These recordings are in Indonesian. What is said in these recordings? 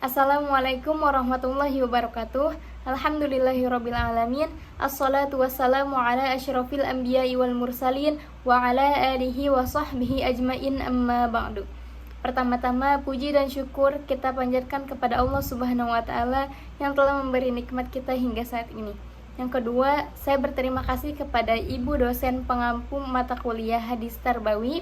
Assalamualaikum warahmatullahi wabarakatuh. Alhamdulillahirabbil alamin. Assalatu wassalamu ala asyrafil anbiya'i wal mursalin wa ala alihi wa sahbihi ajmain, amma ba'du. Pertama-tama puji dan syukur kita panjatkan kepada Allah Subhanahu wa taala yang telah memberi nikmat kita hingga saat ini. Yang kedua, saya berterima kasih kepada Ibu dosen pengampu mata kuliah Hadis Tarbawi,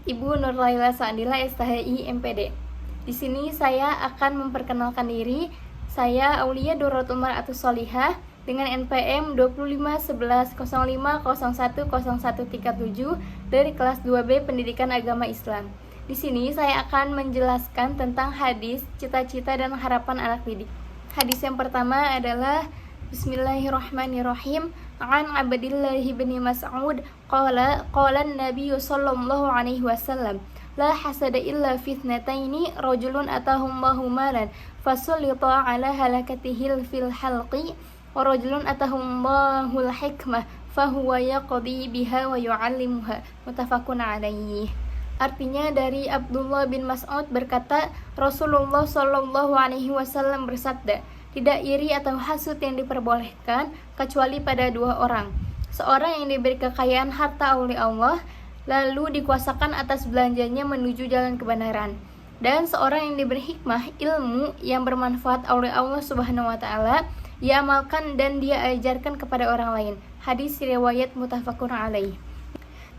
Ibu Nurlaila Sa'dila STHI MPD. Di sini saya akan memperkenalkan diri. Saya Aulia Dorotul Mar'atus Sholihah dengan NPM 251105010137 dari kelas 2B Pendidikan Agama Islam. Di sini saya akan menjelaskan tentang hadis, cita-cita dan harapan anak didik. Hadis yang pertama adalah Bismillahirrahmanirrahim. An Abdillah bin Mas'ud qala an-nabiy sallallahu alaihi wasallam la hasada illa fitnataini rajulun atahumullahu malan fasulita ala halakatihi fil halqi wa rajulun atahumullahu al-hikmah fahuwa yaqdi biha wa yu'allimuha, muttafaqun alaihi. Artinya dari Abdullah bin Mas'ud berkata, Rasulullah sallallahu alaihi wasallam bersabda, tidak iri atau hasud yang diperbolehkan kecuali pada dua orang. Seorang yang diberi kekayaan harta oleh Allah lalu dikuasakan atas belanjanya menuju jalan kebenaran, dan seorang yang diberi hikmah, ilmu yang bermanfaat oleh Allah Subhanahu wa taala, dia amalkan dan dia ajarkan kepada orang lain. Hadis riwayat muttafaqun alaih.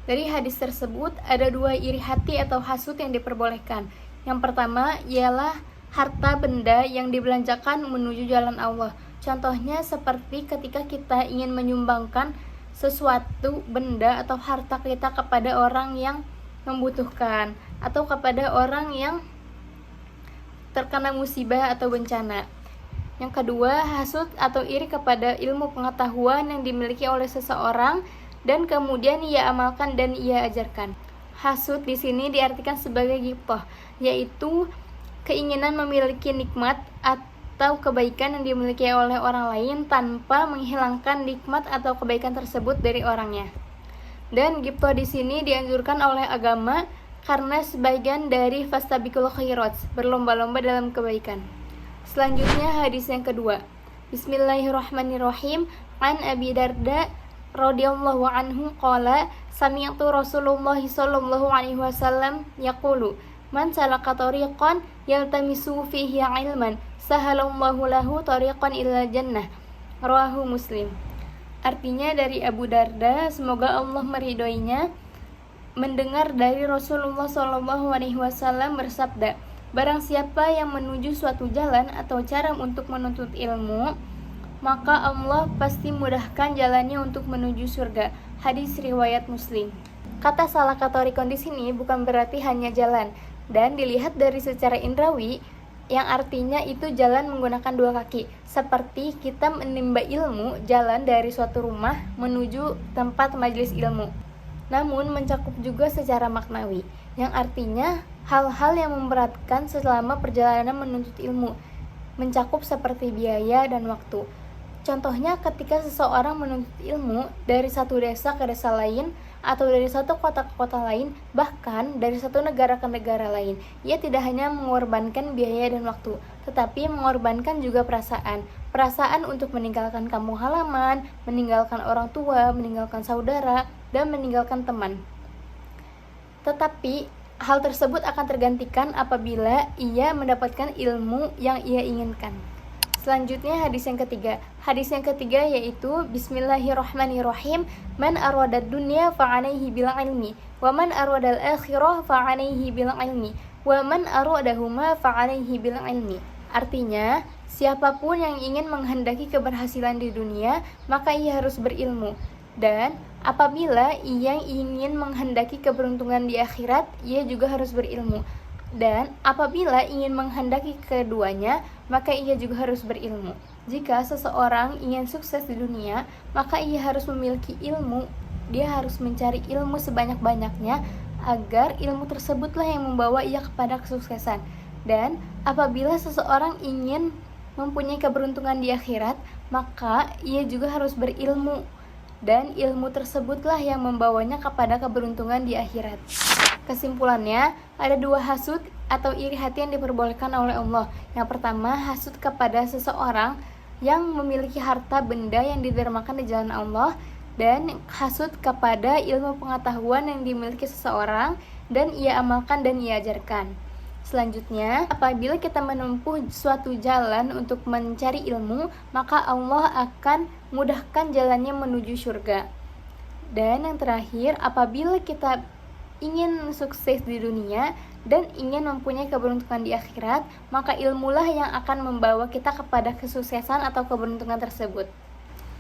Dari hadis tersebut ada dua iri hati atau hasud yang diperbolehkan. Yang pertama ialah harta benda yang dibelanjakan menuju jalan Allah. Contohnya seperti ketika kita ingin menyumbangkan sesuatu benda atau harta kita kepada orang yang membutuhkan atau kepada orang yang terkena musibah atau bencana. Yang kedua, hasud atau iri kepada ilmu pengetahuan yang dimiliki oleh seseorang dan kemudian ia amalkan dan ia ajarkan. Hasud di sini diartikan sebagai ghibthah, yaitu keinginan memiliki nikmat atau kebaikan yang dimiliki oleh orang lain tanpa menghilangkan nikmat atau kebaikan tersebut dari orangnya. Dan ghibthah di sini dianjurkan oleh agama karena sebagian dari fastabiqul khairat, berlomba-lomba dalam kebaikan. Selanjutnya hadis yang kedua. Bismillahirrahmanirrahim. An Abi Darda radhiyallahu anhu qala sami'tu Rasulullah sallallahu alaihi wasallam yaqulu man salaka tariqan yaltamisu fihi ilman sahalallahu lahu tariqan ila jannah, rawahu Muslim. Artinya dari Abu Darda, semoga Allah meridhoinya, mendengar dari Rasulullah sallallahu alaihi wasallam bersabda, barang siapa yang menuju suatu jalan atau cara untuk menuntut ilmu, maka Allah pasti mudahkan jalannya untuk menuju surga. Hadis riwayat Muslim. Kata salaka tariqan di sini bukan berarti hanya jalan, dan dilihat dari secara indrawi yang artinya itu jalan menggunakan dua kaki, seperti kita menimba ilmu, jalan dari suatu rumah menuju tempat majelis ilmu. Namun mencakup juga secara maknawi, yang artinya hal-hal yang memberatkan selama perjalanan menuntut ilmu, mencakup seperti biaya dan waktu. Contohnya ketika seseorang menuntut ilmu dari satu desa ke desa lain, atau dari satu kota ke kota lain, bahkan dari satu negara ke negara lain, ia tidak hanya mengorbankan biaya dan waktu, tetapi mengorbankan juga perasaan untuk meninggalkan kampung halaman, meninggalkan orang tua, meninggalkan saudara, dan meninggalkan teman. Tetapi hal tersebut akan tergantikan apabila ia mendapatkan ilmu yang ia inginkan. Selanjutnya hadis yang ketiga. Hadis yang ketiga yaitu Bismillahirrahmanirrahim. Man aradad dunya fa'alaihi bil ilmi wa man aradal akhirah fa'alaihi bil ilmi wa man aradahuma fa'alaihi bil ilmi. Artinya, siapapun yang ingin menghendaki keberhasilan di dunia, maka ia harus berilmu. Dan apabila ia ingin menghendaki keberuntungan di akhirat, ia juga harus berilmu. Dan apabila ingin menghendaki keduanya, maka ia juga harus berilmu. Jika seseorang ingin sukses di dunia, maka ia harus memiliki ilmu. Dia harus mencari ilmu sebanyak-banyaknya agar ilmu tersebutlah yang membawa ia kepada kesuksesan. Dan apabila seseorang ingin mempunyai keberuntungan di akhirat, maka ia juga harus berilmu. Dan ilmu tersebutlah yang membawanya kepada keberuntungan di akhirat. Kesimpulannya, ada dua hasud atau iri hati yang diperbolehkan oleh Allah. Yang pertama, hasud kepada seseorang yang memiliki harta benda yang didermakan di jalan Allah, dan hasud kepada ilmu pengetahuan yang dimiliki seseorang dan ia amalkan dan ia ajarkan. Selanjutnya, apabila kita menempuh suatu jalan untuk mencari ilmu, maka Allah akan mudahkan jalannya menuju surga. Dan yang terakhir, apabila kita ingin sukses di dunia dan ingin mempunyai keberuntungan di akhirat, maka ilmulah yang akan membawa kita kepada kesuksesan atau keberuntungan tersebut.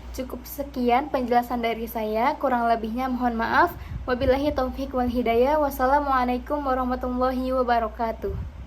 Cukup sekian penjelasan dari saya, kurang lebihnya mohon maaf. Wabillahi taufik wal hidayah. Wassalamualaikum warahmatullahi wabarakatuh.